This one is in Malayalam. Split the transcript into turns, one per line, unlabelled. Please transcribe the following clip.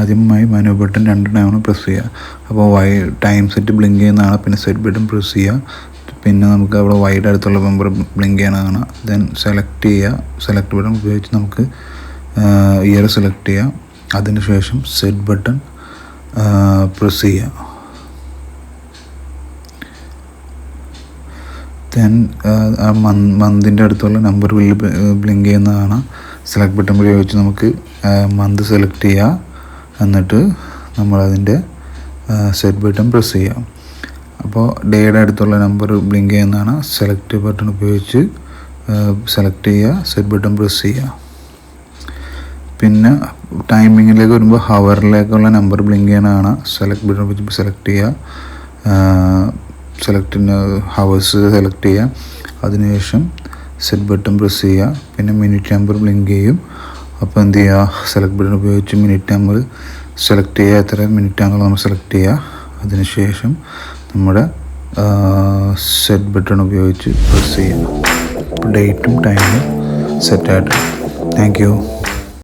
ആദ്യമായി മനു ബട്ടൺ 2 തവണ പ്രസ് ചെയ്യുക. അപ്പോൾ ടൈം സെറ്റ് ബ്ലിങ്ക് ചെയ്യുന്നതാണ്. പിന്നെ സെറ്റ് ബട്ടൺ പ്രസ് ചെയ്യുക. പിന്നെ നമുക്ക് അവിടെ വൈഡ് അടുത്തുള്ള നമ്പർ ബ്ലിങ്ക് ചെയ്യണതാണ്. ദെൻ സെലക്ട് ചെയ്യുക. സെലക്ട് ബട്ടൺ ഉപയോഗിച്ച് നമുക്ക് ഇയർ സെലക്ട് ചെയ്യാം. അതിനുശേഷം സെറ്റ് ബട്ടൺ പ്രസ് ചെയ്യുക. ദെൻ മന്തിൻ്റെ അടുത്തുള്ള നമ്പർ ബ്ലിങ്ക് ചെയ്യുന്നതാണ്. സെലക്ട് ബട്ടൺ ഉപയോഗിച്ച് നമുക്ക് മന്ത് സെലക്ട് ചെയ്യുക. എന്നിട്ട് നമ്മളതിൻ്റെ സെറ്റ് ബട്ടൺ പ്രസ് ചെയ്യാം. അപ്പോൾ ഡേയുടെ അടുത്തുള്ള നമ്പർ ബ്ലിങ്ക് ചെയ്യുന്നതാണ്. സെലക്ട് ബട്ടൺ ഉപയോഗിച്ച് സെലക്ട് ചെയ്യുക. സെറ്റ് ബട്ടൺ പ്രസ് ചെയ്യുക. പിന്നെ ടൈമിങ്ങിലേക്ക് വരുമ്പോൾ ഹവറിലേക്കുള്ള നമ്പർ ബ്ലിങ്ക് ചെയ്യണതാണ്. സെലക്ട് ബട്ടൺ ഉപയോഗിച്ച് സെലക്ട് ചെയ്യുക. ഹവേഴ്സ് സെലക്ട് ചെയ്യുക. അതിനുശേഷം സെറ്റ് ബട്ടൺ പ്രസ് ചെയ്യുക. പിന്നെ മിനിറ്റ് നമ്പർ ബ്ലിങ്ക് ചെയ്യും. അപ്പോൾ എന്ത് ചെയ്യുക, സെലക്ട് ബട്ടൺ ഉപയോഗിച്ച് മിനിറ്റ് നമ്പർ സെലക്ട് ചെയ്യുക. എത്ര മിനിറ്റ് ആണെന്ന് നമ്മൾ സെലക്ട് ചെയ്യുക. അതിനുശേഷം നമ്മുടെ സെറ്റ് ബട്ടൺ ഉപയോഗിച്ച് പ്രസ് ചെയ്യുക. ഡേറ്റും ടൈമും സെറ്റായിട്ട്. Thank you.